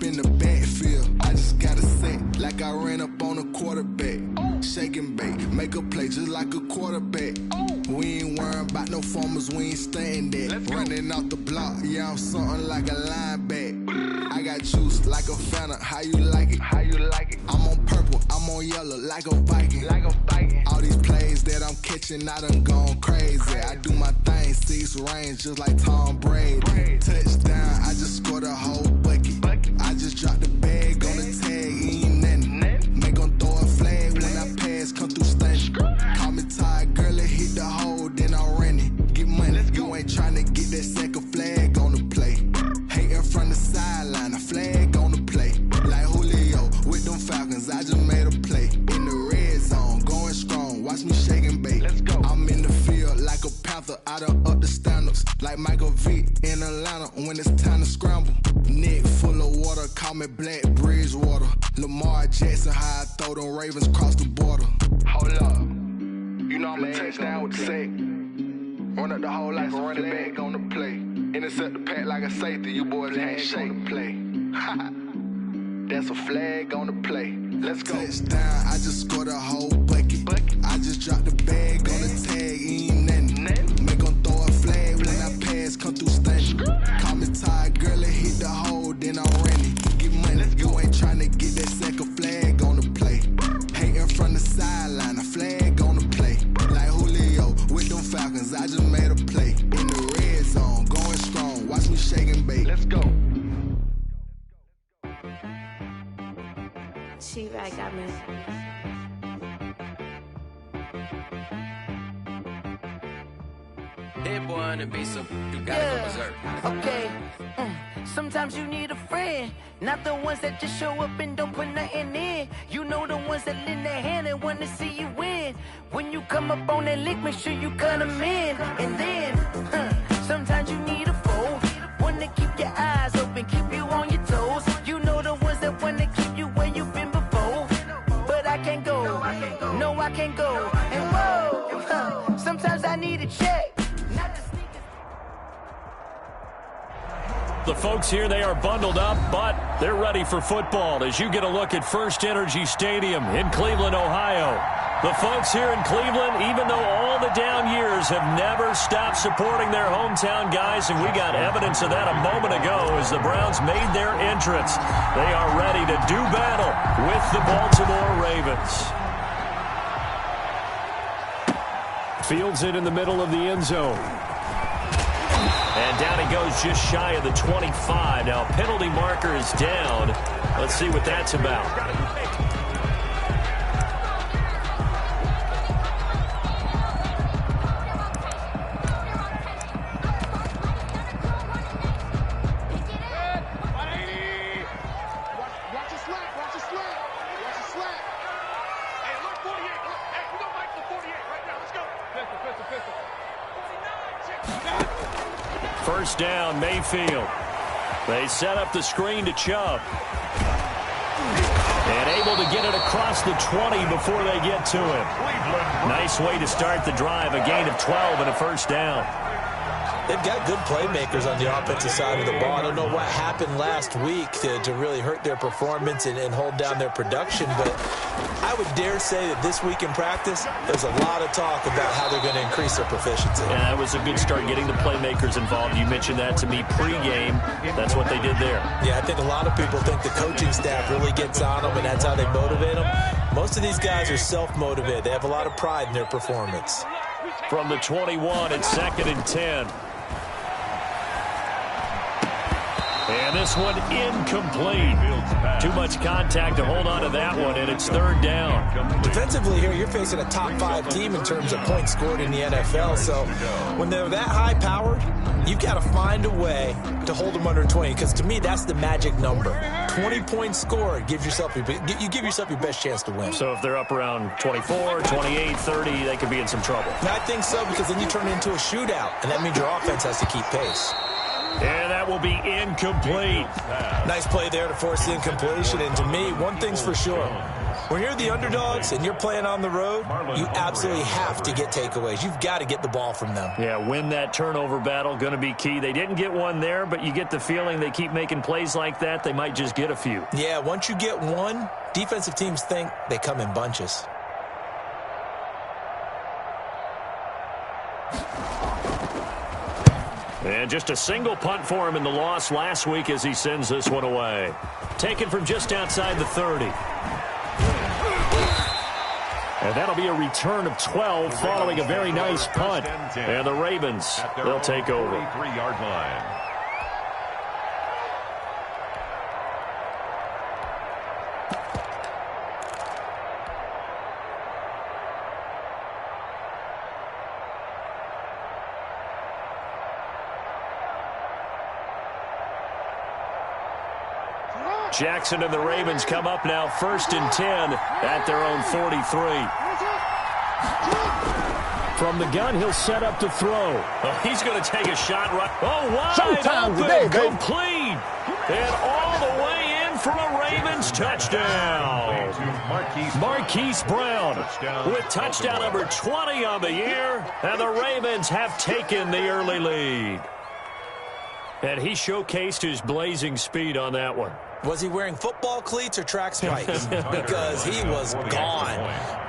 in the backfield. I just got a set like I ran up on a quarterback. Shake and bake, make a play just like a quarterback. We ain't worrying about no formers, we ain't staying there. Running off the block, yeah, I'm something like a linebacker. I got juice like a Fanta, how you like it? How you like it? I'm on purple, I'm on yellow like a Viking. Like a Viking. All these plays that I'm catching, I done gone crazy. I do my thing, 6 range just like Tom Brady. Touchdown, I just scored a whole bucket. I just dropped the bag on the tag, ain't nothing. Make 'em throw a flag when I pass, come through stunning. Call me tired, girl, it hit the hole, then I'm running. Get money, you ain't tryna get that second flag on the play. Hating from the sideline, a flag on the play. Like Julio with them Falcons, I just made a play. In the red zone, going strong, watch me shake and bake. I'm in the field like a panther, I done up the standards. Like Michael Vick in Atlanta when it's time to scramble. Neck full of water, call me Black Bridgewater. Lamar Jackson, how I throw them Ravens cross the border. Hold up, you know I'm a touchdown with the sack. Run up the whole life and run it back on the play. Intercept the pack like a safety, you boys ain't shake the play. That's a flag on the play. Let's go. Touchdown, I just scored a whole bucket. I just dropped the bag on the tag, ain't nothing. Make 'em throw a flag when I pass, come through stunning. Call me tired, girl, it hit the hole, then I'm running. Get money, you ain't tryna get that second flag on the play. Hating from the sideline, a flag on the play. Like Julio with them Falcons, I just made a play. In the red zone, going strong, watch me shake and bake. Let's go. She-Rag got me. Hit one and be some, you gotta go berserk. Okay. Sometimes you need a friend, not the ones that just show up and don't put nothing in. You know the ones that lend their hand and want to see you win. When you come up on that lick, make sure you cut them in. And then, sometimes you need a foe, one to keep your eyes open, keep you on your toes. You know the ones that want to keep you where you've been before. But I can't go, no I can't go. And whoa, sometimes I need a check. The folks here, they are bundled up, but they're ready for football as you get a look at First Energy Stadium in Cleveland, Ohio. The folks here in Cleveland, even though all the down years, have never stopped supporting their hometown guys, and we got evidence of that a moment ago as the Browns made their entrance. They are ready to do battle with the Baltimore Ravens. Fields it in the middle of the end zone. And down he goes just shy of the 25. Now, penalty marker is down. Let's see what that's about. First down, Mayfield. They set up the screen to Chubb. And able to get it across the 20 before they get to him. Nice way to start the drive. A gain of 12 and a first down. They've got good playmakers on the offensive side of the ball. I don't know what happened last week to really hurt their performance and hold down their production, but I would dare say that this week in practice, there's a lot of talk about how they're going to increase their proficiency. Yeah, that was a good start getting the playmakers involved. You mentioned that to me pregame. That's what they did there. Yeah, I think a lot of people think the coaching staff really gets on them, and that's how they motivate them. Most of these guys are self-motivated. They have a lot of pride in their performance. From the 21, it's 2nd and 10. And this one incomplete. Too much contact to hold on to that one, and it's 3rd down. Defensively here, you're facing a top-5 team in terms of points scored in the NFL. So when they're that high-powered, you've got to find a way to hold them under 20, because to me, that's the magic number. 20 points scored, you give yourself your best chance to win. So if they're up around 24, 28, 30, they could be in some trouble. I think so, because then you turn it into a shootout, and that means your offense has to keep pace. And that will be incomplete. Nice play there to force the incompletion. And to me, one thing's for sure. When you're the underdogs and you're playing on the road, you absolutely have to get takeaways. You've got to get the ball from them. Yeah, win that turnover battle, going to be key. They didn't get one there, but you get the feeling they keep making plays like that, they might just get a few. Yeah, once you get one, defensive teams think they come in bunches. And just a single punt for him in the loss last week as he sends this one away. Taken from just outside the 30. And that'll be a return of 12 following a very nice punt. And the Ravens, they'll take over. 43-yard line. Jackson and the Ravens come up now 1st and 10 at their own 43. From the gun, he'll set up to throw. Oh, he's going to take a shot right. Oh, wide open, complete. And all the way in for a Ravens touchdown. Marquise Brown with touchdown number 20 on the year. And the Ravens have taken the early lead. And he showcased his blazing speed on that one. Was he wearing football cleats or track spikes? Because he was gone.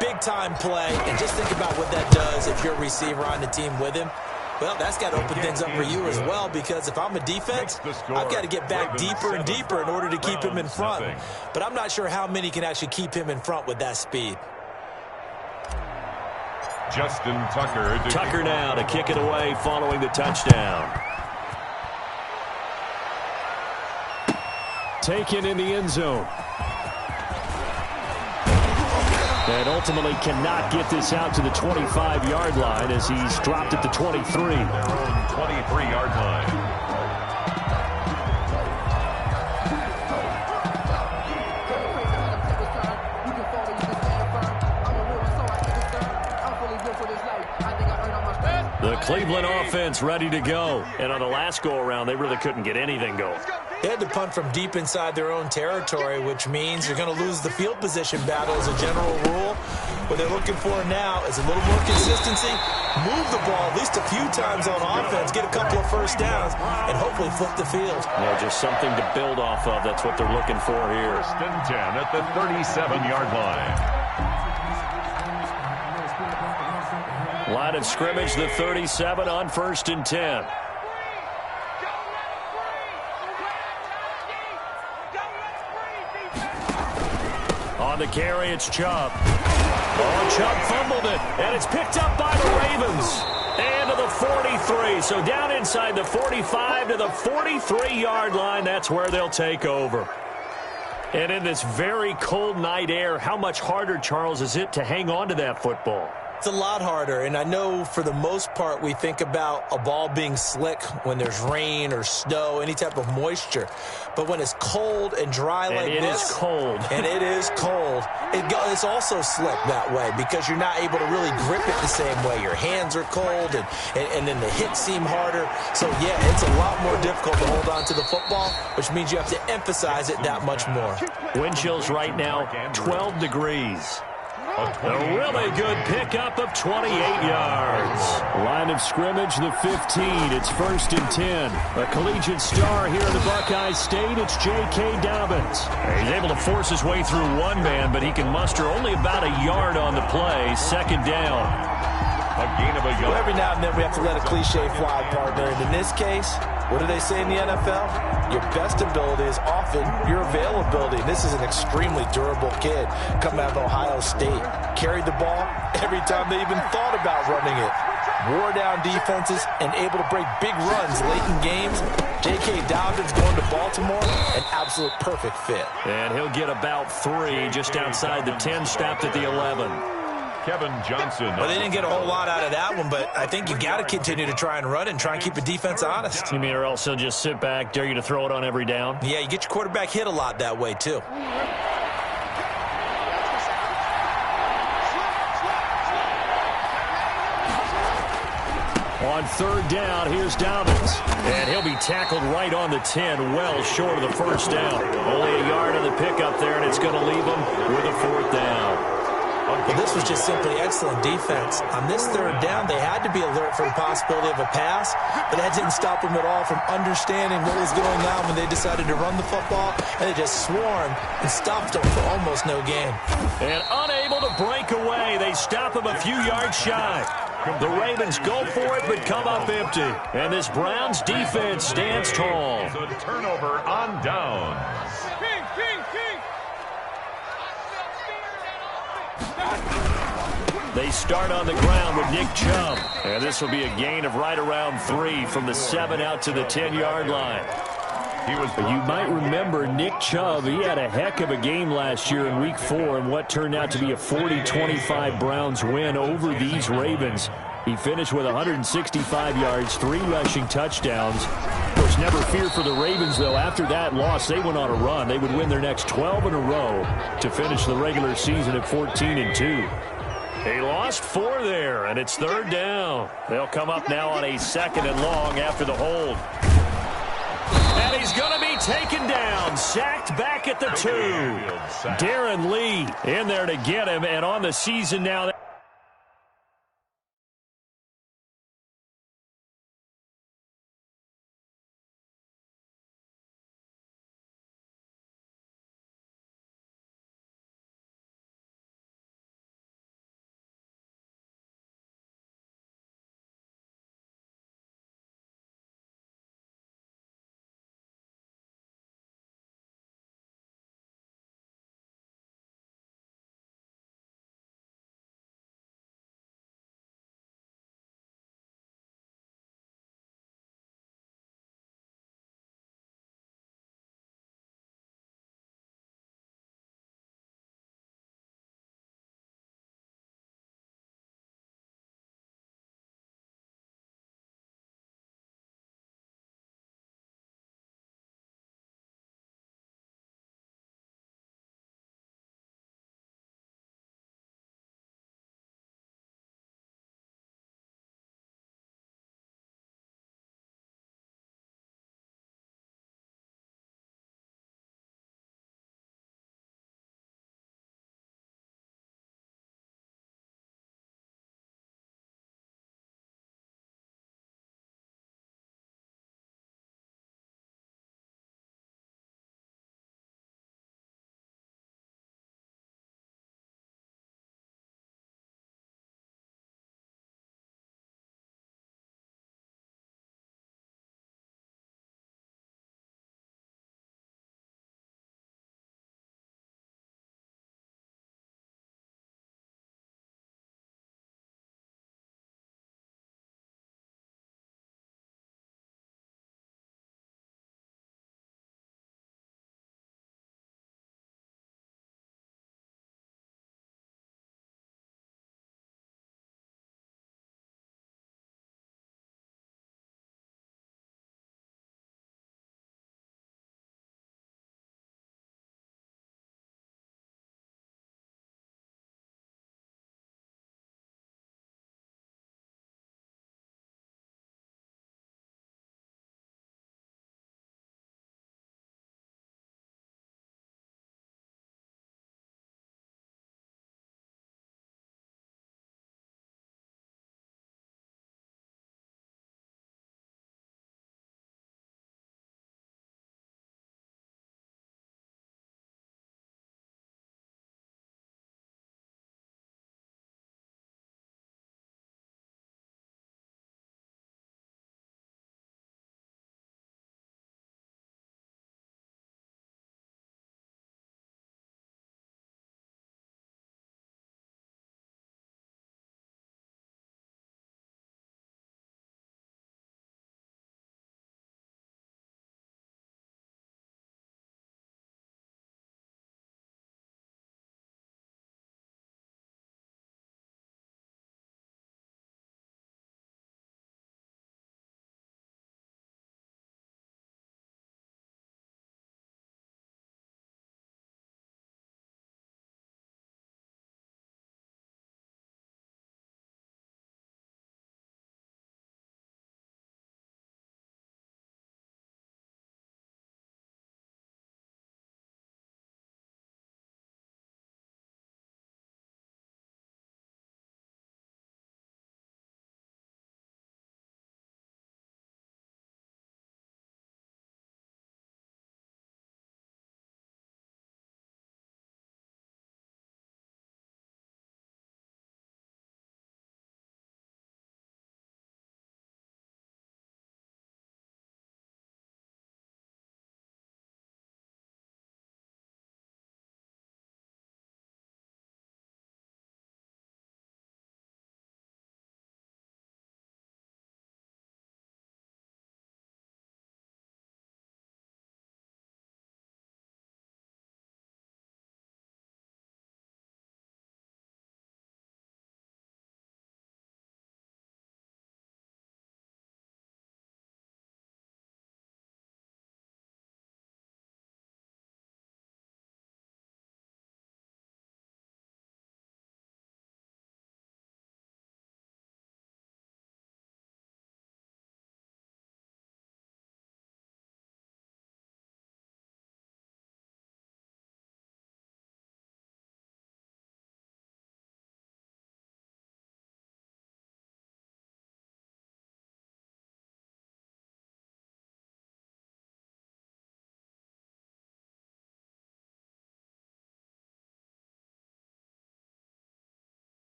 Big-time play. And just think about what that does if you're a receiver on the team with him. Well, that's got to open things up for you as well, because if I'm a defense, I've got to get back deeper and deeper in order to keep him in front. But I'm not sure how many can actually keep him in front with that speed. Justin Tucker. Tucker now to kick it away following the touchdown. Taken in the end zone. And ultimately cannot get this out to the 25-yard line as he's dropped at the 23. 23-yard line. The Cleveland offense ready to go. And on the last go-around, they really couldn't get anything going. They had to punt from deep inside their own territory, which means you're going to lose the field position battle as a general rule. What they're looking for now is a little more consistency, move the ball at least a few times on offense, get a couple of first downs, and hopefully flip the field. Yeah, just something to build off of. That's what they're looking for here. 1st and 10 at the 37-yard line. Line of scrimmage, the 37 on 1st and 10. On the carry, it's Chubb. Oh, Chubb fumbled it, and it's picked up by the Ravens. And to the 43, so down inside the 45 to the 43-yard line. That's where they'll take over. And in this very cold night air, how much harder, Charles, is it to hang on to that football? It's a lot harder, and I know for the most part we think about a ball being slick when there's rain or snow, any type of moisture. But when it's cold and dry like this, it is cold. And it is cold, it's also slick that way because you're not able to really grip it the same way. Your hands are cold, and then the hits seem harder. So, yeah, it's a lot more difficult to hold on to the football, which means you have to emphasize it that much more. Wind chills right now, 12 degrees. A really good pickup of 28 yards. Line of scrimmage, the 15. It's 1st and 10. A collegiate star here in the Buckeye State. It's J.K. Dobbins. He's able to force his way through one man, but he can muster only about a yard on the play. 2nd down. A gain of a yard. Well, every now and then we have to let a cliche fly, partner. And in this case, what do they say in the NFL? Your best ability is often your availability. This is an extremely durable kid coming out of Ohio State. Carried the ball every time they even thought about running it. Wore down defenses and able to break big runs late in games. J.K. Dobbins going to Baltimore, an absolute perfect fit. And he'll get about 3 just outside the 10, stopped at the 11. Kevin Johnson. Well, they didn't get a whole lot out of that one, but I think you got to continue to try and run and try and keep the defense honest. You mean, or else he'll just sit back, dare you to throw it on every down? Yeah, you get your quarterback hit a lot that way, too. On third down, here's Dobbins. And he'll be tackled right on the 10, well short of the first down. Only a yard on the pickup there, and it's going to leave him with a fourth down. Well, this was just simply excellent defense. On this third down, they had to be alert for the possibility of a pass, but that didn't stop them at all from understanding what was going on when they decided to run the football, and they just swarmed and stopped them for almost no gain. And unable to break away, they stop him a few yards shy. The Ravens go for it, but come up empty. And this Browns defense stands tall. It's a turnover on downs. They start on the ground with Nick Chubb. And this will be a gain of right around 3 from the 7 out to the 10-yard line. You might remember Nick Chubb. He had a heck of a game last year in Week 4 in what turned out to be a 40-25 Browns win over these Ravens. He finished with 165 yards, 3 rushing touchdowns. Of course, never fear for the Ravens, though. After that loss, they went on a run. They would win their next 12 in a row to finish the regular season at 14-2. They lost 4 there, and it's third down. They'll come up now on a 2nd and long after the hold. And he's going to be taken down, sacked back at the 2. Darren Lee in there to get him, and on the season now.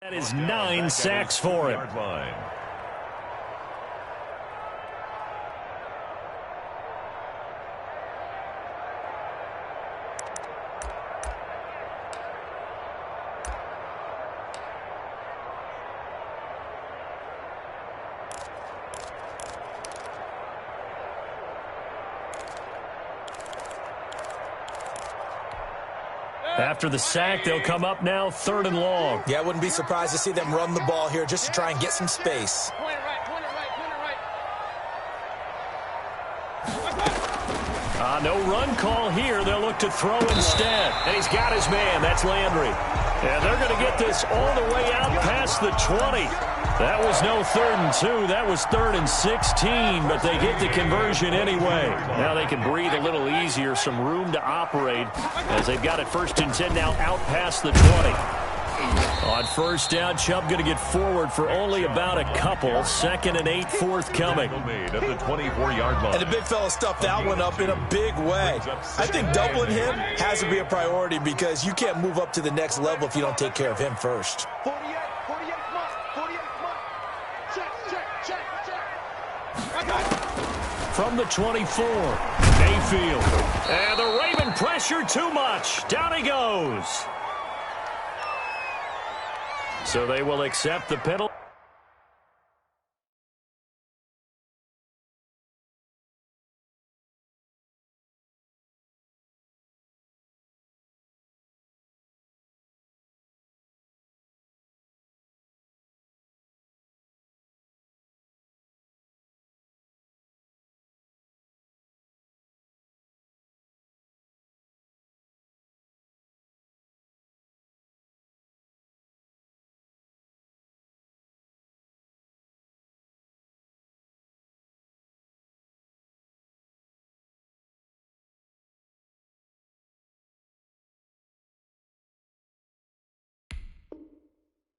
That is 9 sacks for him. After the sack, they'll come up now 3rd and long. Yeah, I wouldn't be surprised to see them run the ball here just to try and get some space. No run call here. They'll look to throw instead. And he's got his man. That's Landry. And they're going to get this all the way out past the 20. That was no 3rd and 2. That was 3rd and 16, but they get the conversion anyway. Now they can breathe a little easier, some room to operate as they've got it 1st and 10 now out past the 20. On 1st down, Chubb going to get forward for only about a couple. 2nd and 8 forthcoming. Made at the 24-yard line. And the big fella stuffed that one up in a big way. I think doubling him has to be a priority because you can't move up to the next level if you don't take care of him first. 48, come on. Check. I got it. From the 24, Mayfield. And the Raven pressure too much. Down he goes. So they will accept the penalty.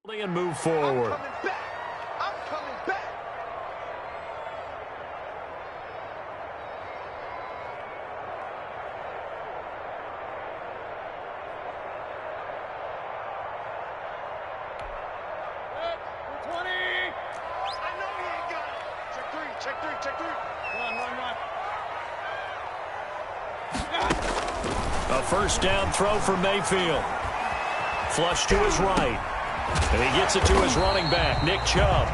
And move forward. I'm coming back. A 1st down throw for Mayfield. Flush to his right. And he gets it to his running back, Nick Chubb.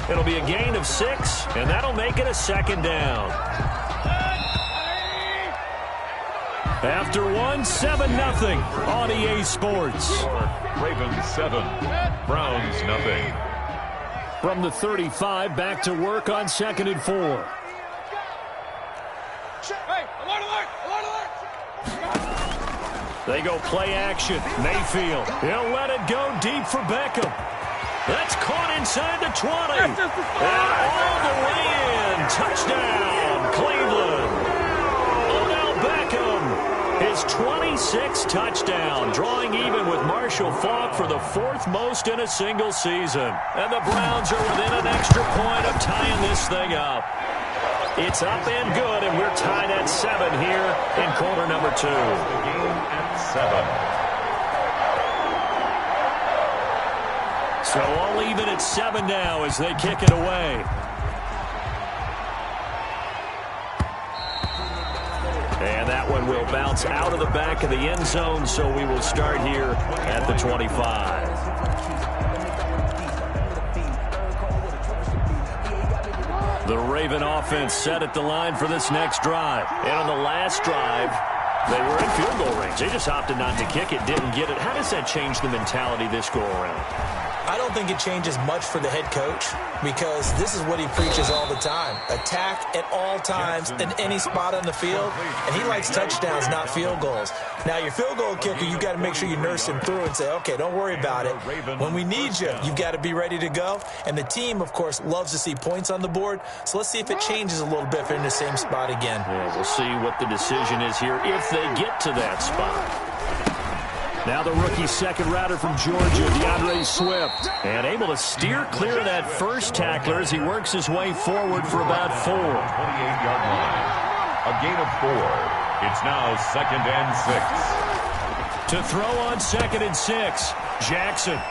It'll be a gain of 6, and that'll make it a 2nd down. After 7-0 on EA Sports. Ravens 7, Browns nothing. From the 35, back to work on 2nd and 4. Hey, alert! They go play action. Mayfield. He'll let it go deep for Beckham. That's caught inside the 20. And all the way in. Touchdown, Cleveland. Odell Beckham. His 26th touchdown, drawing even with Marshall Faulk for the 4th most in a single season. And the Browns are within an extra point of tying this thing up. It's up and good, and we're tied at 7 here in quarter number 2. The game at 7. So all even at 7 now as they kick it away. And that one will bounce out of the back of the end zone, so we will start here at the 25. The Raven offense set at the line for this next drive. And on the last drive, they were in field goal range. They just opted not to kick it, didn't get it. How does that change the mentality this go-around? I don't think it changes much for the head coach because this is what he preaches all the time. Attack at all times in any spot on the field, and he likes touchdowns, not field goals. Now, your field goal kicker, you've got to make sure you nurse him through and say, okay, don't worry about it. When we need you, you've got to be ready to go. And the team, of course, loves to see points on the board. So let's see if it changes a little bit if they're in the same spot again. Yeah, we'll see what the decision is here if they get to that spot. Now the rookie second router from Georgia, DeAndre Swift. And able to steer clear of that first tackler as he works his way forward for about 4. 28-yard line. A gain of 4. It's now 2nd and 6. To throw on 2nd and 6. Jackson.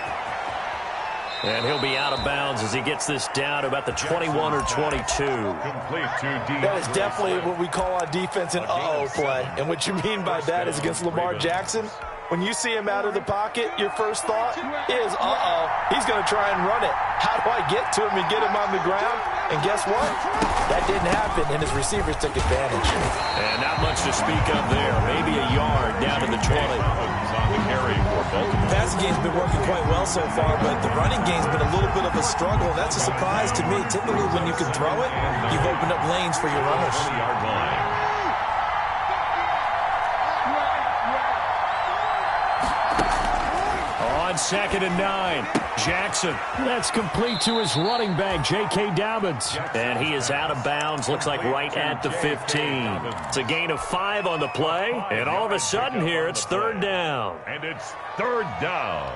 And he'll be out of bounds as he gets this down to about the 21 or 22. That is definitely what we call on defense an uh-oh play. And what you mean by that is against Lamar Jackson, when you see him out of the pocket, your first thought is, uh-oh, he's going to try and run it. How do I get to him and get him on the ground? And guess what? That didn't happen, and his receivers took advantage. And not much to speak of there. Maybe a yard down to the 20. The passing game's been working quite well so far, but the running game's been a little bit of a struggle. That's a surprise to me. Typically, when you can throw it, you've opened up lanes for your runners. On 2nd and 9, Jackson. That's complete to his running back, J.K. Dobbins. And he is out of bounds, looks like right at the 15. It's a gain of 5 on the play, and all of a sudden here, it's 3rd down. And it's 3rd down.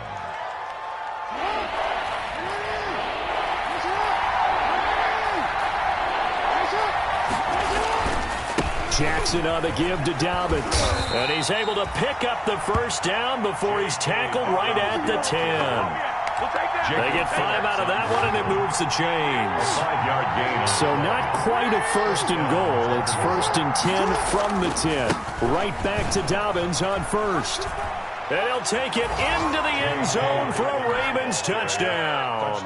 Jackson on the give to Dobbins. And he's able to pick up the first down before he's tackled right at the 10. They get 5 out of that one, and it moves the chains. 5-yard gain. So not quite a 1st and goal. It's 1st and 10 from the 10. Right back to Dobbins on 1st. And he'll take it into the end zone for a Ravens touchdown.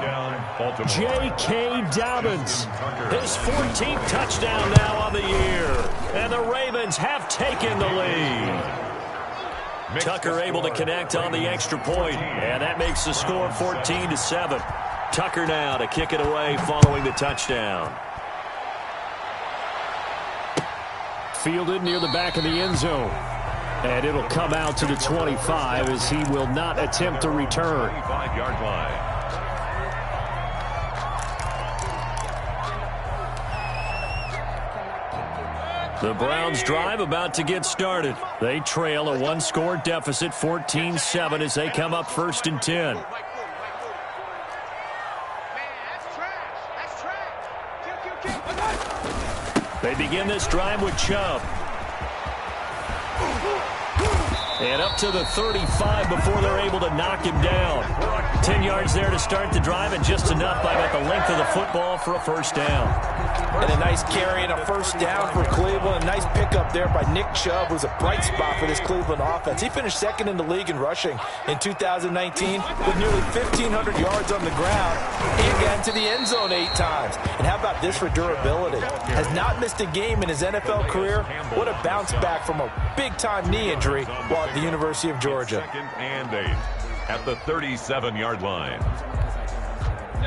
J.K. Dobbins, his 14th touchdown now on the year. And the Ravens have taken the lead. Tucker able to connect on the extra point, and that makes the score 14-7. Tucker now to kick it away following the touchdown. Fielded near the back of the end zone. And it'll come out to the 25 as he will not attempt to return. 5-yard line. The Browns drive about to get started. They trail a 1-score deficit, 14-7, as they come up 1st and 10. Man, that's trash. They begin this drive with Chubb. And up to the 35 before they're able to knock him down. 10 yards there to start the drive, and just enough by about the length of the football for a 1st down. And a nice carry and a 1st down for Cleveland. A nice pickup there by Nick Chubb, who's a bright spot for this Cleveland offense. He finished 2nd in the league in rushing in 2019 with nearly 1,500 yards on the ground and got into the end zone 8 times. And how about this for durability? Has not missed a game in his NFL career. What a bounce back from a big-time knee injury while at the University of Georgia. 2nd and 8 at the 37-yard line.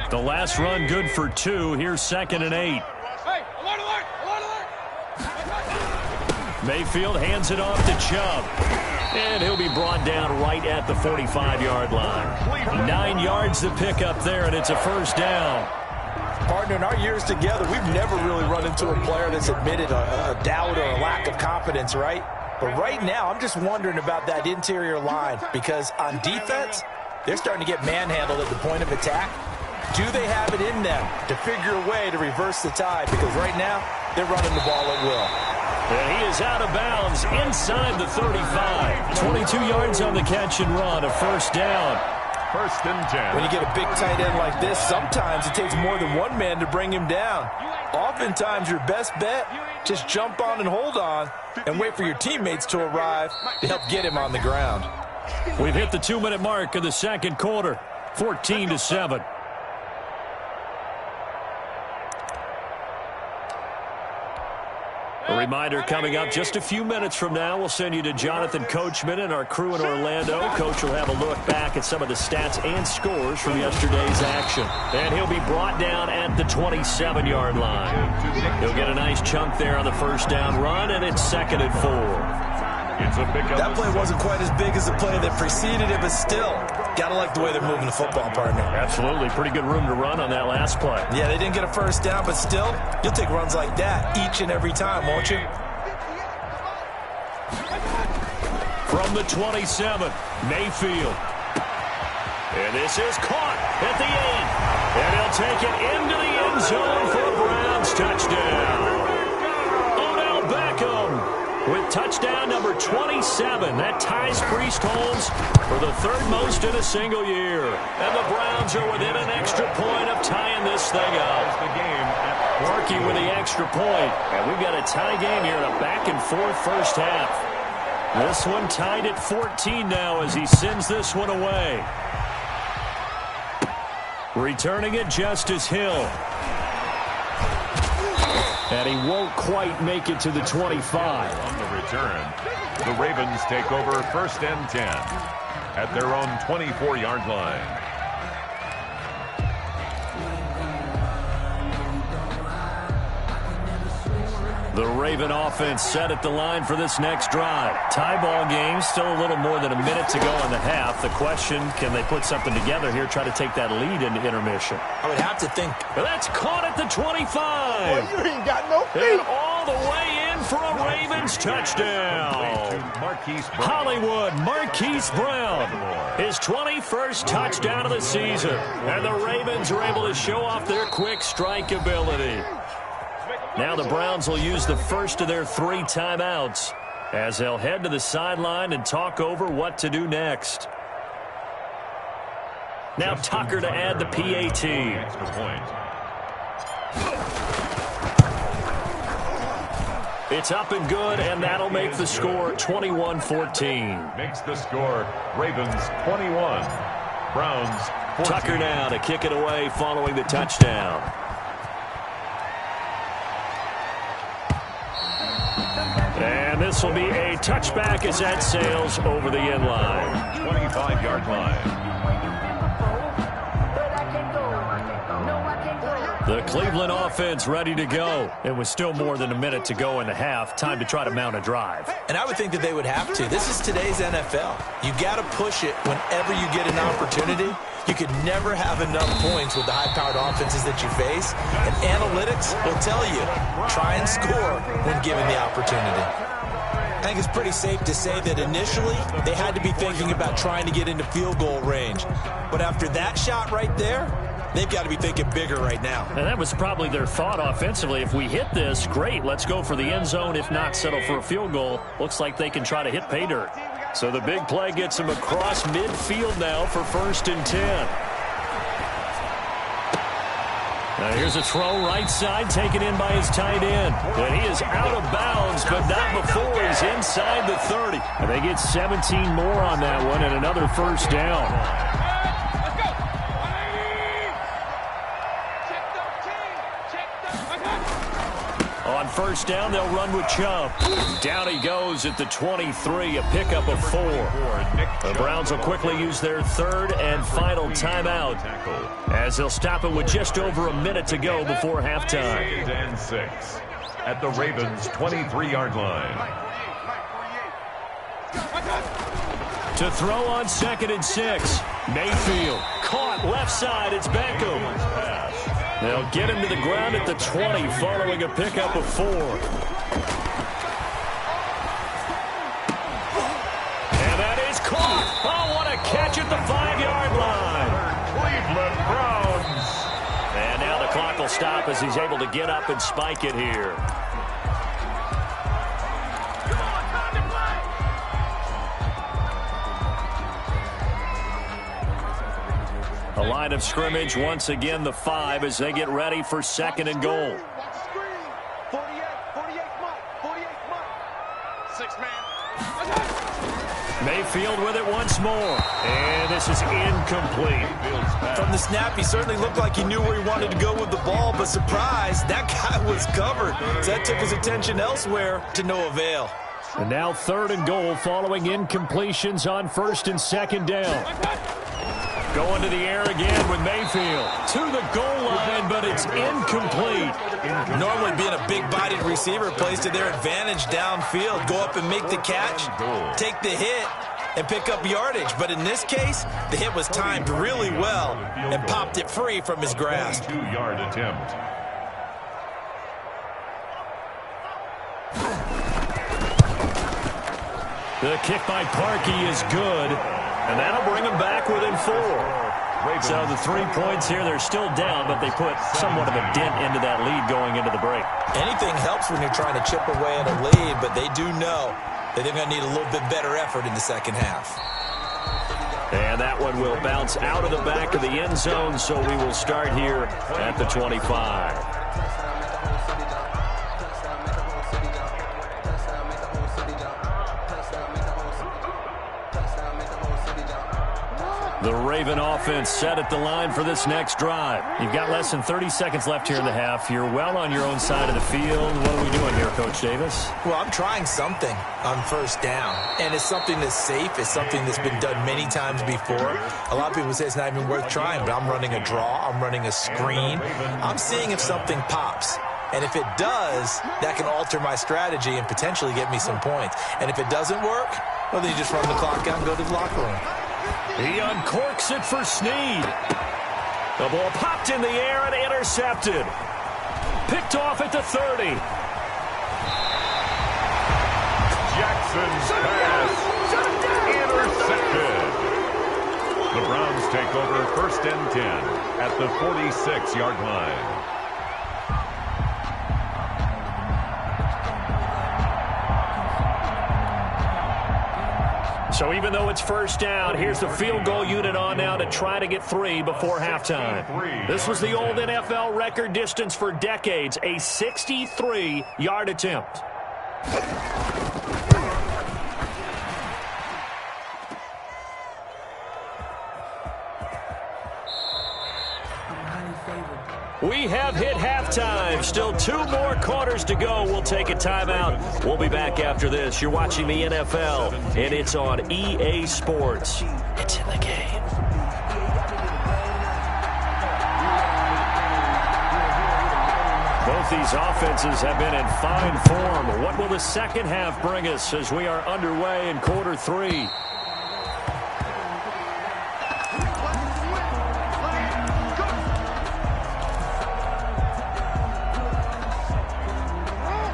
The last run good for 2. Here's 2nd and 8. Hey, alert, alert, alert, alert. Mayfield hands it off to Chubb. And he'll be brought down right at the 45-yard line. 9 yards to pick up there, and it's a 1st down. Partner, in our years together, we've never really run into a player that's admitted a doubt or a lack of confidence, right? But right now, I'm just wondering about that interior line, because on defense, they're starting to get manhandled at the point of attack. Do they have it in them to figure a way to reverse the tide? Because right now, they're running the ball at will. And he is out of bounds inside the 35. 22 yards on the catch and run, a 1st down. 1st and 10. When you get a big tight end like this, sometimes it takes more than one man to bring him down. Oftentimes, your best bet, just jump on and hold on and wait for your teammates to arrive to help get him on the ground. We've hit the 2-minute mark of the 2nd quarter, 14-7. A reminder coming up just a few minutes from now, we'll send you to Jonathan Coachman and our crew in Orlando. Coach will have a look back at some of the stats and scores from yesterday's action. And he'll be brought down at the 27-yard line. He'll get a nice chunk there on the 1st down run, and it's 2nd and 4. It's a pickup. That play wasn't quite as big as the play that preceded it, but still, gotta like the way they're moving the football, partner. Absolutely. Pretty good room to run on that last play. Yeah, they didn't get a 1st down, but still, you'll take runs like that each and every time, won't you? From the 27, Mayfield. And this is caught at the 8. And he'll take it into the end zone for a Browns touchdown. Odell Beckham with touchdown number 27. That ties Priest Holmes for the third most in a single year. And the Browns are within an extra point of tying this thing up. The game at Markey with the extra point. And we've got a tie game here in a back-and-forth first half. This one tied at 14 now as he sends this one away. Returning it, Justice Hill. And he won't quite make it to the 25. on the return. The Ravens take over 1st and 10 at their own 24-yard line. The Raven offense set at the line for this next drive. Tie ball game, still a little more than a minute to go in the half. The question, can they put something together here, try to take that lead into intermission? I would have to think. That's caught at the 25. Boy, you ain't got no feet. And all the way in for a Ravens touchdown. Hollywood Marquise Brown, his 21st touchdown of the season. And the Ravens are able to show off their quick strike ability. Now the Browns will use the first of their 3 timeouts as they'll head to the sideline and talk over what to do next. Now Tucker to add the PAT. Extra point. It's up and good, and that'll make the score 21-14. Makes the score Ravens 21, Browns 14. Tucker now to kick it away following the touchdown. And this will be a touchback as that sails over the end line. 25-yard line. The Cleveland offense ready to go. It was still more than a minute to go in the half. Time to try to mount a drive. And I would think that they would have to. This is today's NFL. You got to push it whenever you get an opportunity. You could never have enough points with the high-powered offenses that you face. And analytics will tell you, try and score when given the opportunity. I think it's pretty safe to say that initially they had to be thinking about trying to get into field goal range. But after that shot right there, they've got to be thinking bigger right now. And that was probably their thought offensively. If we hit this, great, let's go for the end zone. If not, settle for a field goal. Looks like they can try to hit pay dirt. So the big play gets him across midfield now for 1st and 10. Now here's a throw right side taken in by his tight end. And he is out of bounds, but not before he's inside the 30. And they get 17 more on that one and another 1st down. On 1st down, they'll run with Chubb. Down he goes at the 23, a pickup of 4. The Browns will quickly use their 3rd and final timeout as they'll stop it with just over a minute to go before halftime. 2nd and 6 at the Ravens' 23-yard line. To throw on 2nd and 6. Mayfield caught left side. It's Beckham. They'll get him to the ground at the 20 following a pickup of 4. And that is caught. Oh, what a catch at the 5-yard line. Cleveland Browns. And now the clock will stop as he's able to get up and spike it here. A line of scrimmage, once again the 5 as they get ready for 2nd and goal. 48 Mike. 6 man. Mayfield with it once more. And this is incomplete. From the snap, he certainly looked like he knew where he wanted to go with the ball, but surprise, that guy was covered. So that took his attention elsewhere to no avail. And now 3rd and goal following incompletions on 1st and 2nd down. Going to the air again with Mayfield. To the goal line, but it's incomplete. Normally being a big-bodied receiver plays to their advantage downfield. Go up and make the catch, take the hit, and pick up yardage. But in this case, the hit was timed really well and popped it free from his grasp. 2-yard attempt. The kick by Parkey is good. And that'll bring him back within 4. So the 3 points here, they're still down, but they put somewhat of a dent into that lead going into the break. Anything helps when you're trying to chip away at a lead, but they do know that they're going to need a little bit better effort in the second half. And that one will bounce out of the back of the end zone, so we will start here at the 25. The Raven offense set at the line for this next drive. You've got less than 30 seconds left here in the half. You're well on your own side of the field. What are we doing here, Coach Davis? Well, I'm trying something on first down, and it's something that's safe. It's something that's been done many times before. A lot of people say it's not even worth trying, but I'm running a draw. I'm running a screen. I'm seeing if something pops. And if it does, that can alter my strategy and potentially get me some points. And if it doesn't work, well, then you just run the clock out and go to the locker room. He uncorks it for Snead. The ball popped in the air and intercepted. Picked off at the 30. Jackson's pass intercepted. The Browns take over 1st and 10 at the 46-yard line. So even though it's first down, here's the field goal unit on now to try to get 3 before halftime. This was the old NFL record distance for decades, a 63-yard attempt. We have hit halftime. Still 2 more quarters to go. We'll take a timeout. We'll be back after this. You're watching the NFL, and it's on EA Sports. It's in the game. Both these offenses have been in fine form. What will the second half bring us as we are underway in quarter 3?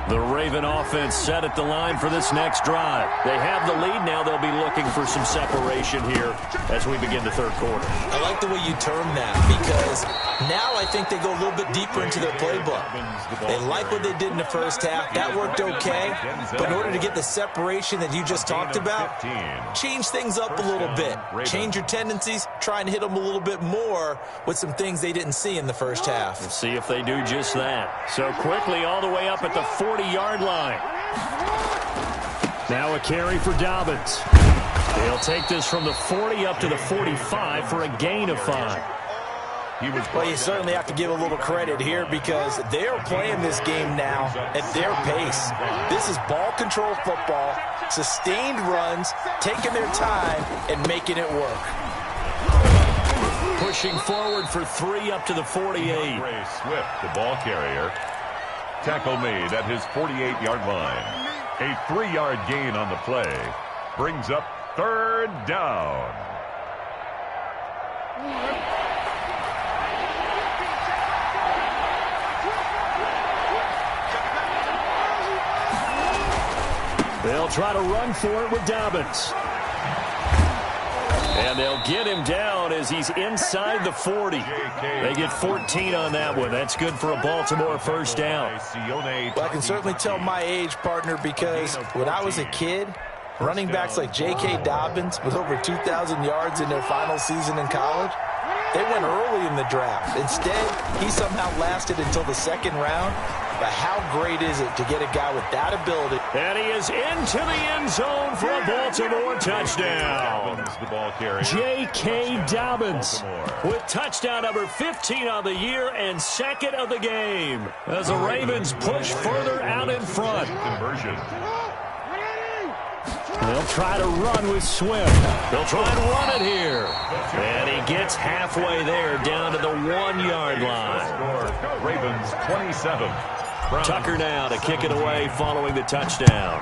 The Raven offense set at the line for this next drive. They have the lead now. They'll be looking for some separation here as we begin the third quarter. I like the way you term that because now I think they go a little bit deeper into their playbook. They like what they did in the first half. That worked okay. But in order to get the separation that you just talked about, change things up a little bit. Change your tendencies. Try and hit them a little bit more with some things they didn't see in the first half. Let's see if they do just that. So quickly all the way up at the 40-yard line. Now a carry for Dobbins. They'll take this from the 40 up to the 45 for a gain of 5. Well, you certainly have to give a little credit here because they're playing this game now at their pace. This is ball control football, sustained runs, taking their time and making it work. Pushing forward for 3 up to the 48. Swift, the ball carrier. Tackle made at his 48-yard line. A 3-yard gain on the play brings up 3rd down. They'll try to run for it with Dobbins. And they'll get him down as he's inside the 40. They get 14 on that one. That's good for a Baltimore first down. Well, I can certainly tell my age, partner, because when I was a kid, running backs like J.K. Dobbins with over 2,000 yards in their final season in college, they went early in the draft. Instead, he somehow lasted until the 2nd round. But how great is it to get a guy with that ability? And he is into the end zone for a Baltimore touchdown. J.K. Dobbins with touchdown number 15 on the year and 2nd of the game as the Ravens push further out in front. They'll try to run with Swift. They'll try and run it here. And he gets halfway there down to the 1-yard line. Ravens 27. Tucker now to kick it away following the touchdown.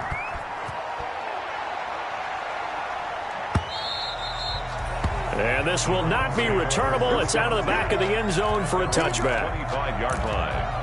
And this will not be returnable. It's out of the back of the end zone for a touchback. 25-yard line.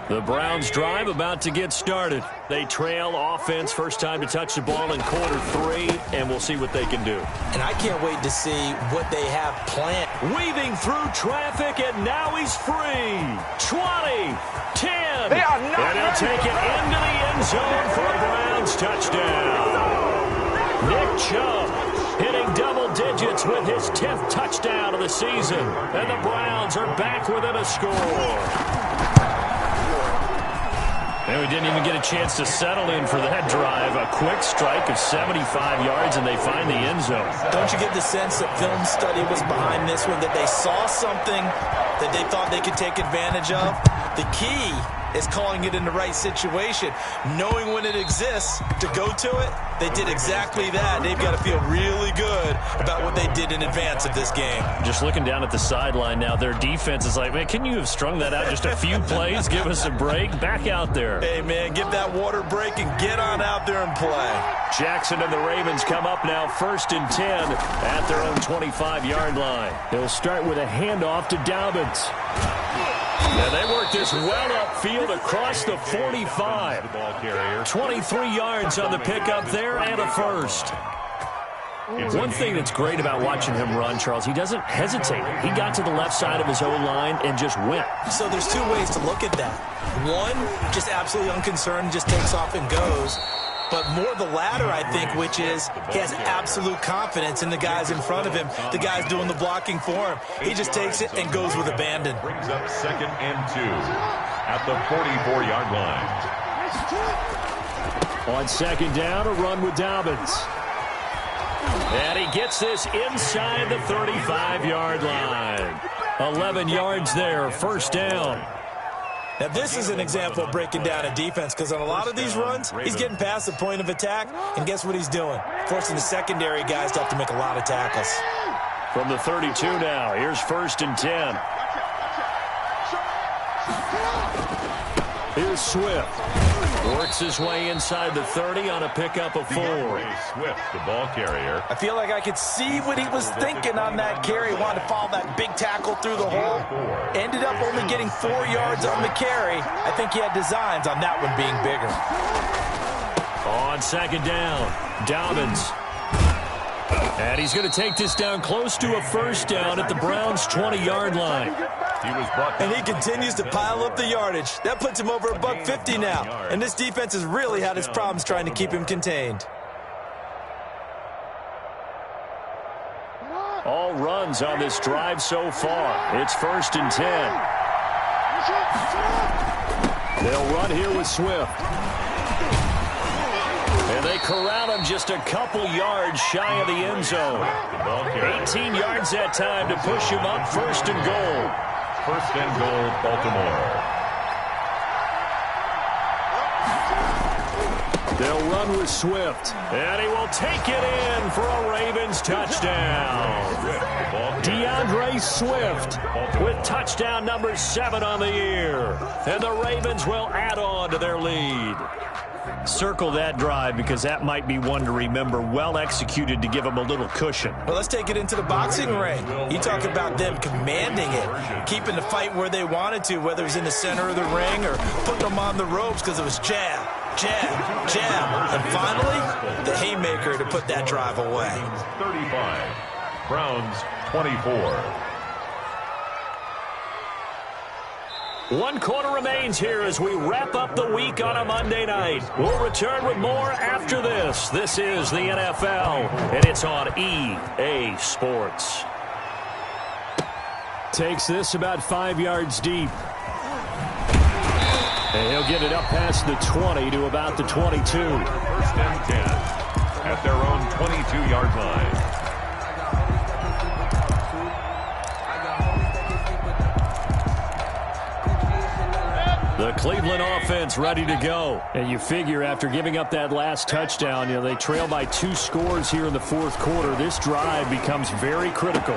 The Browns drive about to get started. They trail offense, first time to touch the ball in quarter 3, and we'll see what they can do. And I can't wait to see what they have planned. Weaving through traffic, and now he's free. 20, 10, They are not and he'll take it into the end zone for a Browns touchdown. Nick Chubb hitting double digits with his 10th touchdown of the season, and the Browns are back within a score. And we didn't even get a chance to settle in for that drive. A quick strike of 75 yards, and they find the end zone. Don't you get the sense that film study was behind this one, that they saw something that they thought they could take advantage of? The key is calling it in the right situation, knowing when it exists to go to it. They did exactly that. They've got to feel really good about what they did in advance of this game. Just looking down at the sideline now, their defense is like, man, can you have strung that out just a few plays? Give us a break. Back out there. Hey, man, give that water break and get on out there and play. Jackson and the Ravens come up now 1st and 10 at their own 25-yard line. They'll start with a handoff to Dobbins. And they work this well upfield across the 45. 23 yards on the pickup there and a first. One thing that's great about watching him run, Charles, he doesn't hesitate. He got to the left side of his O-line and just went. So there's two ways to look at that. One, just absolutely unconcerned, just takes off and goes. But more the latter, I think, which is he has absolute confidence in the guys in front of him, the guys doing the blocking for him. He just takes it and goes with abandon. Brings up 2nd and 2 at the 44-yard line. On 2nd down, a run with Dobbins. And he gets this inside the 35-yard line. 11 yards there, 1st down. Now, this is an example of breaking down a defense, because on a lot of these runs, he's getting past the point of attack, and guess what he's doing? Forcing the secondary guys to have to make a lot of tackles. From the 32 now, here's 1st and 10. Here's Swift. Works his way inside the 30 on a pickup of 4. Swift, the ball carrier. I feel like I could see what he was thinking on that carry. Wanted to follow that big tackle through the hole. Ended up only getting 4 yards on the carry. I think he had designs on that one being bigger. On 2nd down, Dobbins. And he's going to take this down close to a 1st down at the Browns' 20-yard line. And he continues to pile up the yardage. That puts him over $150 now. And this defense has really had its problems trying to keep him contained. All runs on this drive so far. It's 1st and 10. They'll run here with Swift. And they corral him just a couple yards shy of the end zone. 18 yards that time to push him up 1st and goal. 1st and goal, Baltimore. They'll run with Swift. And he will take it in for a Ravens touchdown. DeAndre Swift with touchdown number 7 on the year. And the Ravens will add on to their lead. Circle that drive, because that might be one to remember. Well executed to give them a little cushion. Well, let's take it into the boxing ring. You talk about them commanding it, keeping the fight where they wanted to, whether it was in the center of the ring or putting them on the ropes, because it was jab, jab, jab. And finally, the haymaker to put that drive away. 35, Browns 24. 1 quarter remains here as we wrap up the week on a Monday night. We'll return with more after this. This is the NFL, and it's on EA Sports. Takes this about 5 yards deep. And he'll get it up past the 20 to about the 22. 1st and 10 at their own 22-yard line. The Cleveland offense ready to go. And you figure after giving up that last touchdown, they trail by 2 scores here in the 4th quarter. This drive becomes very critical.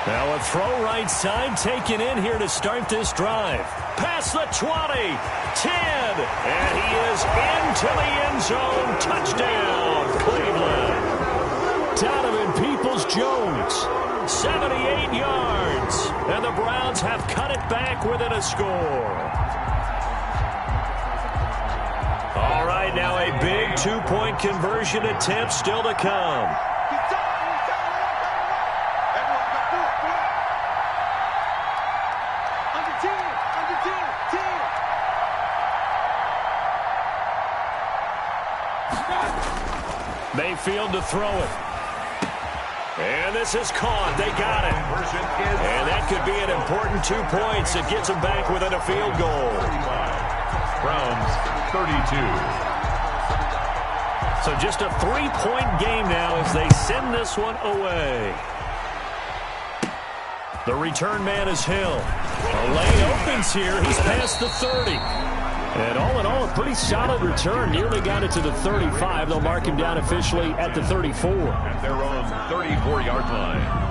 Now a throw right side taken in here to start this drive. Past the 20, 10, and he is into the end zone. Touchdown, Cleveland. Donovan Peoples-Jones, 78 yards. And the Browns have cut it back within a score. right, now a big two-point conversion attempt still to come. Mayfield to throw it. And this is caught. They got it. And that could be an important 2 points. It gets them back within a field goal. Browns 32. So just a 3-point game now as they send this one away. The return man is Hill. A lane opens here. He's past the 30. And all in all, a pretty solid return. Nearly got it to the 35. They'll mark him down officially at the 34. At their own 34-yard line.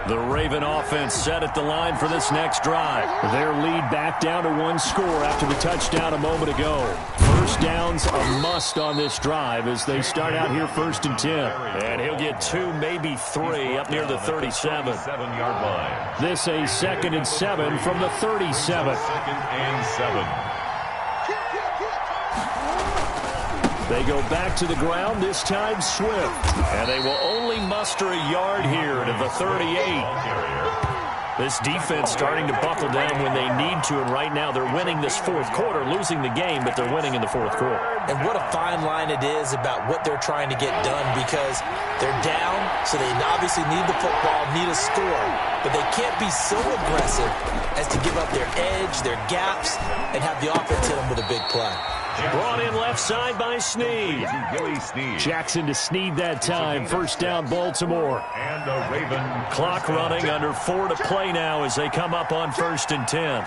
The Raven offense set at the line for this next drive. Their lead back down to 1 score after the touchdown a moment ago. First down's a must on this drive as they start out here 1st and 10. And he'll get 2, maybe 3 up near the 37. 7-yard line. This a 2nd and 7 from the 37. 2nd and 7. They go back to the ground, this time Swift. And they will only muster a yard here to the 38. This defense starting to buckle down when they need to, and right now they're winning this 4th quarter, losing the game, but they're winning in the 4th quarter. And what a fine line it is about what they're trying to get done, because they're down, so they obviously need the football, need a score, but they can't be so aggressive as to give up their edge, their gaps, and have the offense hit them with a big play. Brought in left side by Snead. Jackson to Snead that time. First down, Baltimore. And the Raven. Clock running, under 4 to play now as they come up on 1st and 10.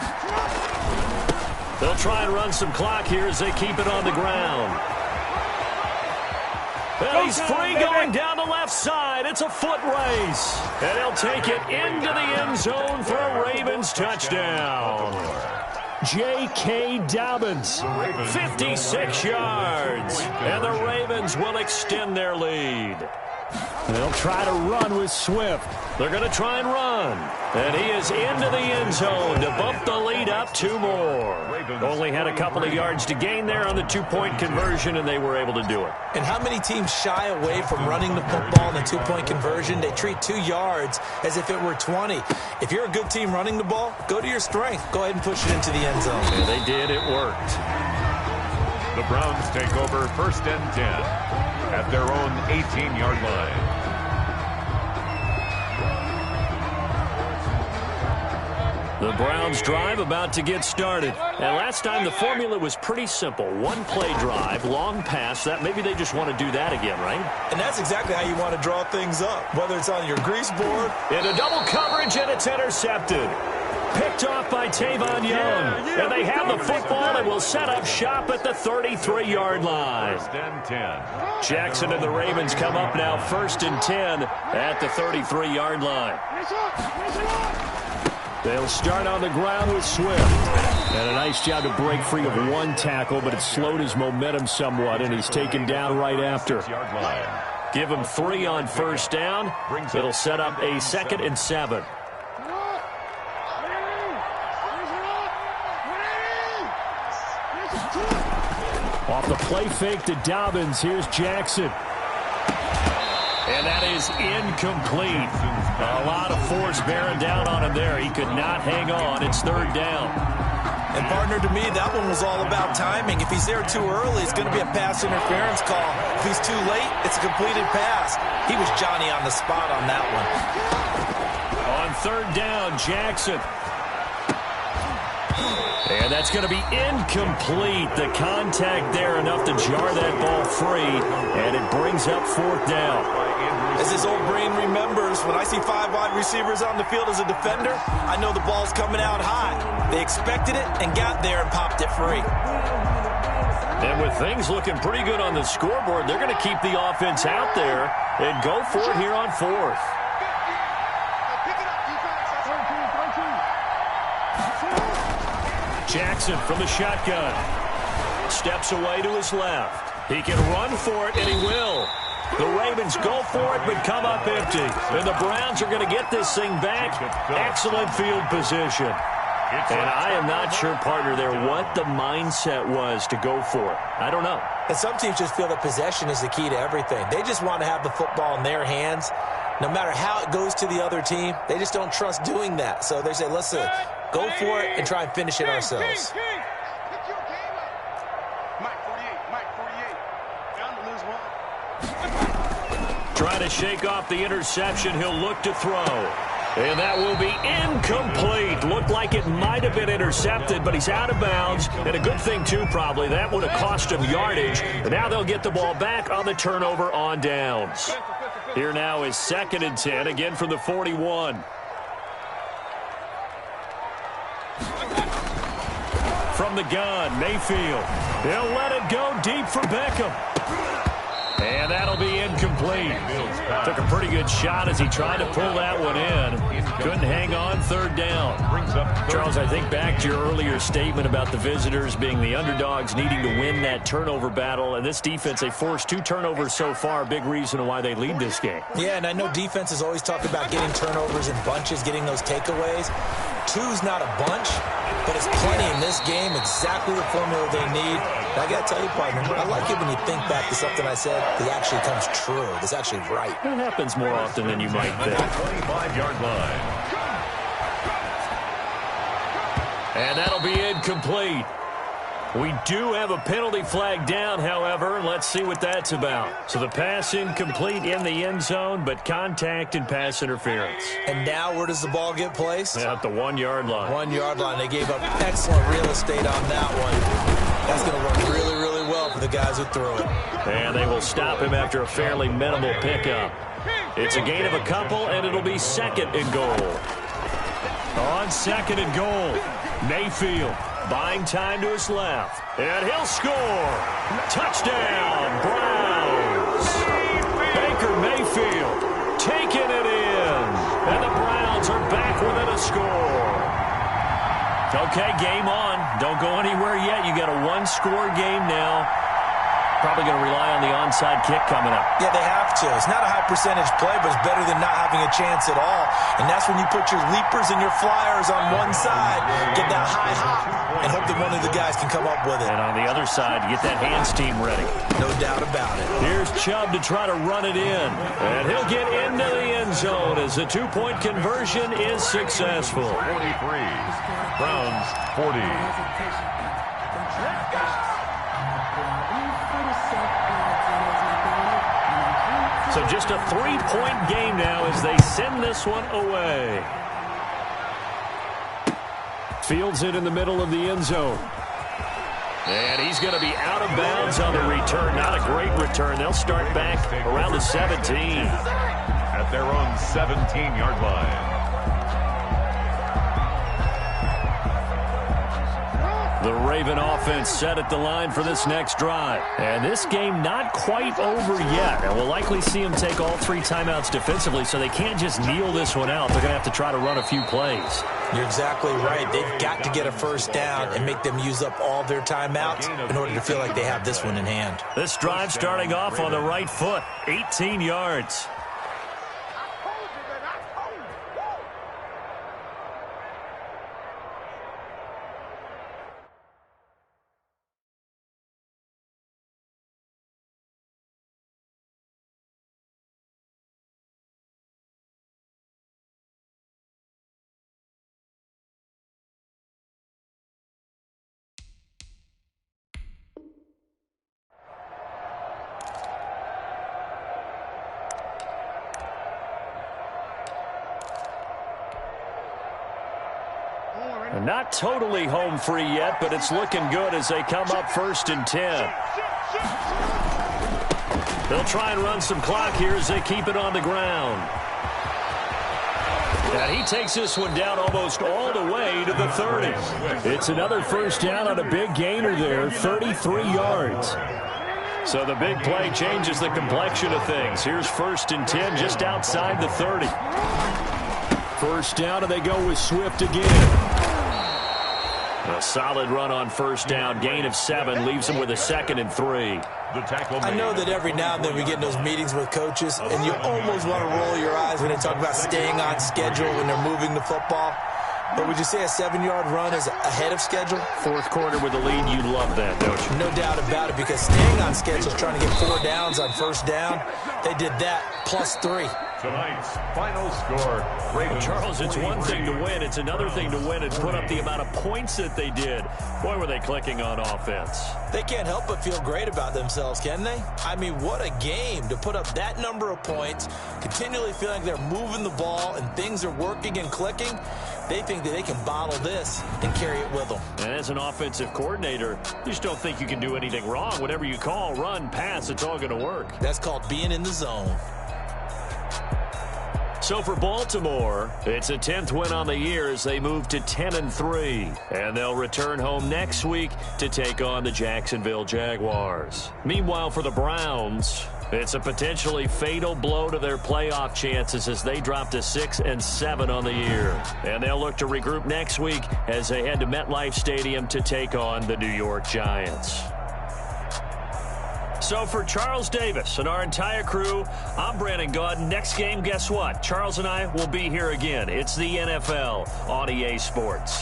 They'll try and run some clock here as they keep it on the ground. And he's free going down the left side. It's a foot race. And he'll take it into the end zone for a Ravens touchdown. J.K. Dobbins, 56 yards, and the Ravens will extend their lead. They'll try to run with Swift. They're going to try and run. And he is into the end zone to bump the lead up 2 more. Only had a couple of yards to gain there on the 2-point conversion, and they were able to do it. And how many teams shy away from running the football in the 2-point conversion? They treat 2 yards as if it were 20. If you're a good team running the ball, go to your strength. Go ahead and push it into the end zone. Yeah, they did. It worked. The Browns take over 1st and 10 at their own 18-yard line. The Browns drive about to get started. And last time the formula was pretty simple. 1-play drive, long pass. That maybe they just want to do that again, right? And that's exactly how you want to draw things up, whether it's on your grease board. Into double coverage, and it's intercepted. Picked off by Tavon Young. And they have the football and will set up shop at the 33-yard line. 1st and 10. Jackson and the Ravens come up now 1st and 10 at the 33-yard line. They'll start on the ground with Swift. And a nice job to break free of 1 tackle, but it slowed his momentum somewhat, and he's taken down right after. Give him 3 on 1st down. It'll set up a 2nd and 7. Off the play fake to Dobbins. Here's Jackson. And that is incomplete. A lot of force bearing down on him there. He could not hang on. It's 3rd down. And, partner, to me, that one was all about timing. If he's there too early, it's going to be a pass interference call. If he's too late, it's a completed pass. He was Johnny on the spot on that one. On 3rd down, Jackson. And that's going to be incomplete. The contact there enough to jar that ball free, and it brings up 4th down. As his old brain remembers, when I see 5 wide receivers on the field as a defender, I know the ball's coming out high. They expected it and got there and popped it free. And with things looking pretty good on the scoreboard, they're going to keep the offense out there and go for it here on 4th. Jackson from the shotgun. Steps away to his left. He can run for it, and he will. The Ravens go for it, but come up empty. And the Browns are going to get this thing back. Excellent field position. And I am not sure, partner, there what the mindset was to go for it. I don't know. And some teams just feel that possession is the key to everything. They just want to have the football in their hands. No matter how it goes to the other team, they just don't trust doing that. So they say, listen, go for it and try and finish it ourselves. Trying to shake off the interception. He'll look to throw. And that will be incomplete. Looked like it might have been intercepted, but he's out of bounds. And a good thing, too, probably. That would have cost him yardage. But now they'll get the ball back on the turnover on downs. Here now is 2nd and 10, again from the 41. From the gun, Mayfield. He'll let it go deep for Beckham. And that'll be incomplete. Took a pretty good shot as he tried to pull that one in. Couldn't hang on, 3rd down. Charles, I think back to your earlier statement about the visitors being the underdogs needing to win that turnover battle. And this defense, they forced 2 turnovers so far. Big reason why they lead this game. Yeah, and I know defenses always talk about getting turnovers in bunches, getting those takeaways. 2's not a bunch, but it's plenty in this game, exactly the formula they need. And I got to tell you, partner, I like it when you think back to something I said that actually comes true. That's actually right. It happens more often than you might think. 25-yard line. And that'll be incomplete. We do have a penalty flag down, however. Let's see what that's about. So the pass incomplete in the end zone, but contact and pass interference. And now where does the ball get placed? At the 1-yard line. 1-yard line. They gave up excellent real estate on that one. That's going to work really, really well for the guys who threw it. And they will stop him after a fairly minimal pickup. It's a gain of a couple, and it'll be 2nd and goal. On 2nd and goal, Mayfield. Buying time to his left. And he'll score. Touchdown, Browns. Baker Mayfield taking it in. And the Browns are back within a score. Okay, game on. Don't go anywhere yet. You got a 1-score game now. Probably going to rely on the onside kick coming up. Yeah, they have to. It's not a high percentage play, but it's better than not having a chance at all. And that's when you put your leapers and your flyers on one side, get that high hop, and hope that one of the guys can come up with it. And on the other side, get that hands team ready. No doubt about it. Here's Chubb to try to run it in. And he'll get into the end zone as the 2-point conversion is successful. 43. Browns 40. So just a 3-point game now as they send this one away. Fields it in the middle of the end zone. And he's going to be out of bounds on the return. Not a great return. They'll start back around the 17. At their own 17-yard line. The Raven offense set at the line for this next drive. And this game not quite over yet. And we'll likely see them take all 3 timeouts defensively, so they can't just kneel this one out. They're going to have to try to run a few plays. You're exactly right. They've got to get a first down and make them use up all their timeouts in order to feel like they have this one in hand. This drive starting off on the right foot, 18 yards. Not totally home free yet, but it's looking good as they come up 1st and 10. They'll try and run some clock here as they keep it on the ground. And he takes this one down almost all the way to the 30. It's another first down on a big gainer there, 33 yards. So the big play changes the complexion of things. Here's 1st and 10 just outside the 30. First down, and they go with Swift again. A solid run on first down. Gain of 7 leaves them with a 2nd and 3. I know that every now and then we get in those meetings with coaches, and you almost want to roll your eyes when they talk about staying on schedule when they're moving the football. But would you say a 7-yard run is ahead of schedule? Fourth quarter with the lead, you love that, don't you? No doubt about it, because staying on schedule is trying to get 4 downs on first down. They did that, +3. Tonight's final score, Ravens. Charles, it's one thing to win. It's another thing to win and put up the amount of points that they did. Boy, were they clicking on offense. They can't help but feel great about themselves, can they? I mean, what a game to put up that number of points, continually feeling like they're moving the ball and things are working and clicking. They think that they can bottle this and carry it with them. And as an offensive coordinator, you just don't think you can do anything wrong. Whatever you call, run, pass, it's all going to work. That's called being in the zone. So for Baltimore, it's a 10th win on the year as they move to 10-3. And they'll return home next week to take on the Jacksonville Jaguars. Meanwhile, for the Browns, it's a potentially fatal blow to their playoff chances as they drop to 6-7 on the year. And they'll look to regroup next week as they head to MetLife Stadium to take on the New York Giants. So for Charles Davis and our entire crew, I'm Brandon Gaudin. Next game, guess what? Charles and I will be here again. It's the NFL on EA Sports.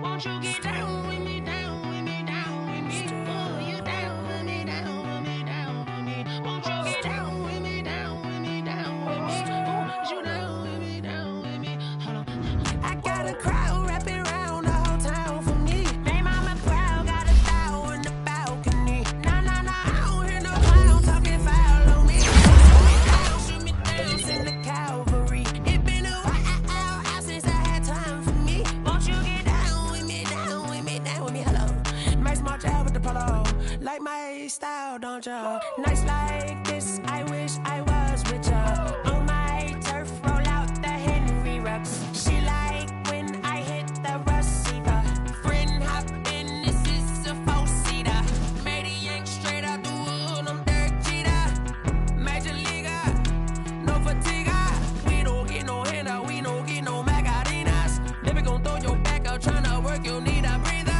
Won't you get down with me, down with me, down with me? Oh, you down with me, down with me, down with me. Won't you get down with me, down with me, down with me? Oh, you down with me, down with me? Hold on. I got a crowd wrapping around the whole town for me. Name on my crowd, got a thou in the balcony. Nah, nah, nah, I don't hear no clown talking foul on me. Shoot me down, send the cavalry. It been a while since I had time for me. Won't you get down with me, down with me, down with me? Hello. Max March out with the polo. Like my style, don't ya? Nights like this, I wish I was with ya. On my turf, roll out the Henry Rux. She like when I hit the receiver. Friend hop in, this is a 4-seater. Made a yank straight out the wood, I'm Derek Jeter. Major leaguer, no fatigue. We don't get no handout, we don't get no Macarinas. Never gon' throw your back out, tryna work, you need a breather.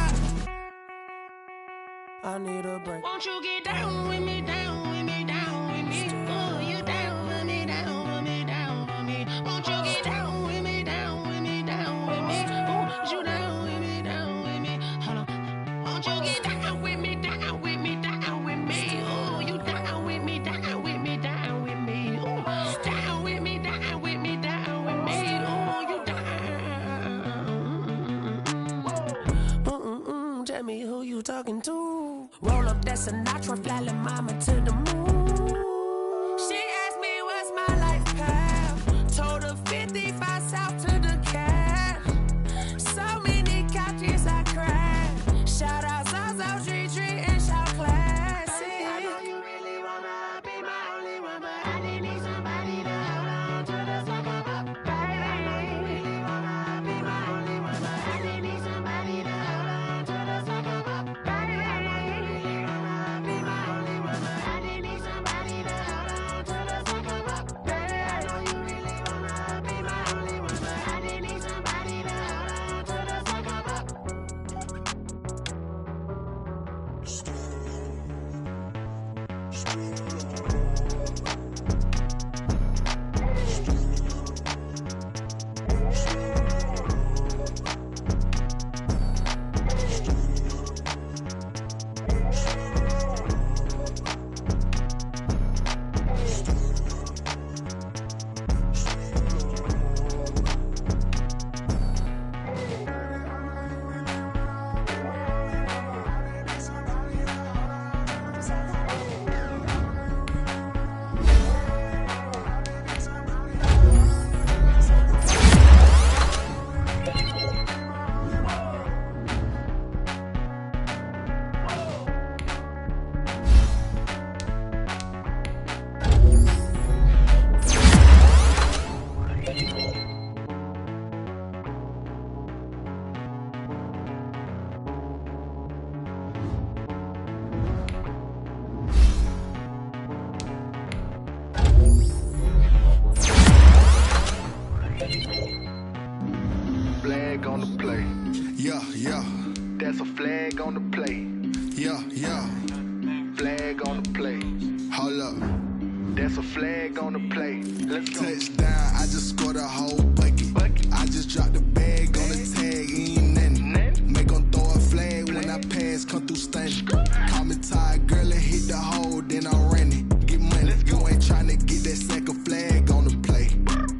I need a break. Won't you get down with me, down with me, down with me? Oh, you down with me, down with me, down with me? Won't you get down with me, down with me, down with me? Oh, you down with me, down with me? Hold on. Won't you get down with me, down with me, down with me? Oh, you down with me, down with me, down with me? Oh, down with me, down with me, down with me? Oh, you down. Tell me who you talking to. Roll up that Sinatra, fly la mama to the moon. She asked me what's my life path. Told her 55 south to the cab. So many couches I cried. Shout out Zazo, Tree Tree, and shout classic. I know you really wanna be my only one, but I didn't need somebody to hold on to the second up, baby. I know you really wanna be my only one, but I didn't need somebody to hold on to the second up, baby. I know you really wanna be my only one, but I didn't need somebody. Flag on the play. Yeah, yeah. That's a flag on the play. Yeah, yeah. Flag on the play. Hold up. That's a flag on the play. Let's go. Touchdown, I just scored a whole bucket. I just dropped the bag on the tag, ain't nothing. Make 'em throw a flag when I pass, come through stunning. Call me tired, girl, and hit the hole, then I'm running. Get money, you ain't tryna get that second flag on the play.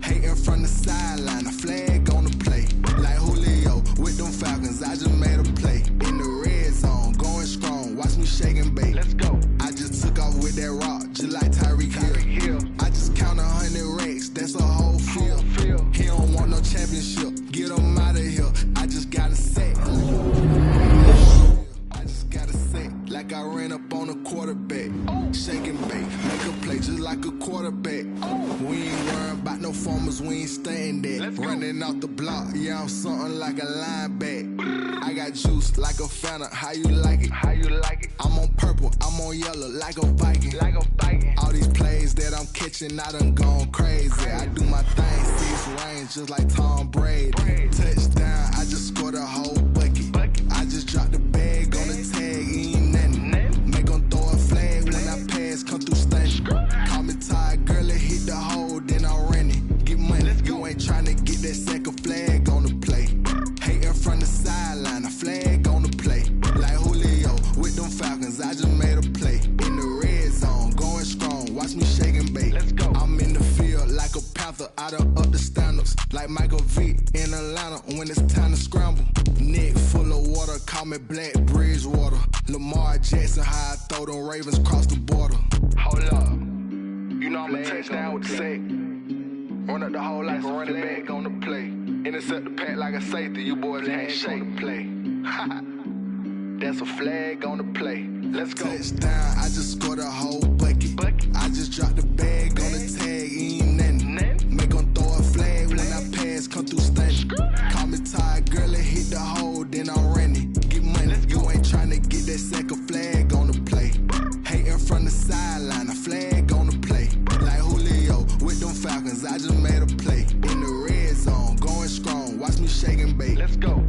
Hating from the sideline, a flag on the play. Like Julio with them Falcons, I just made a play. In the red zone, going strong, watch me shake and bake. Let's go. I just took off with that rock, just like Tyreek Hill. I just count 100 racks, that's a whole field. He don't want no championship, get him out of here. I just gotta say, like I ran up on a quarterback. Shake and bake, make a play just like a quarterback. We ain't worrying about no formers, we ain't staying there. Running out the block, yeah, I'm something like a lineback. I got juice like a Fanta, how you like it? How you like it? I'm on purple, I'm on yellow, like a Viking. Like a Viking. All these plays that I'm catching, I done gone crazy. I do my thing, 6 range, just like Tom Brady. Touchdown, I just scored a whole bucket. I just dropped the bag on the tag, ain't nothing. Make 'em throw a flag when I pass, come through stunning. Call me tired, girl, and hit the hole, then I'm running. Get money, you ain't tryna get that second flag on the play. Hating from the sideline, a flag on the play. Like Julio with them Falcons, I just made a play. In the red zone, going strong, watch me shake and bake. Let's go. I'm in the field like a panther, I done up the standards. Like Michael Vick in Atlanta when it's time to scramble. Neck full of water, call me Black Bridgewater. Lamar Jackson, how I throw them Ravens cross the border. Hold up, you know I'm a touchdown with the sack. Run up the hole like a running back on the play. Intercept the pack like a safety, you boys ain't shake the play. That's a flag on the play. Let's go. Touchdown, I just scored a whole bucket. I just dropped the bag on the tag, ain't nothing. Make 'em throw a flag when I pass, come through stunning. Call me tired, girl, and hit the hole, then I'm running. Get money, you ain't tryna get that second flag on the play. Hating from the sideline, a flag on the play. Like Julio with them Falcons, I just made a play. In the red zone, going strong, watch me shake and bake. Let's go.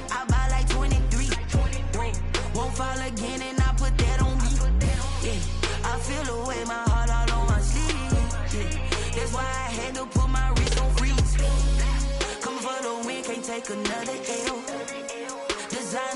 I buy like 23. Won't fall again and I put that on me. Yeah, I feel the way, my heart all on my sleeve. Yeah, that's why I had to put my wrist on freeze. Coming for the win, can't take another L. Designer.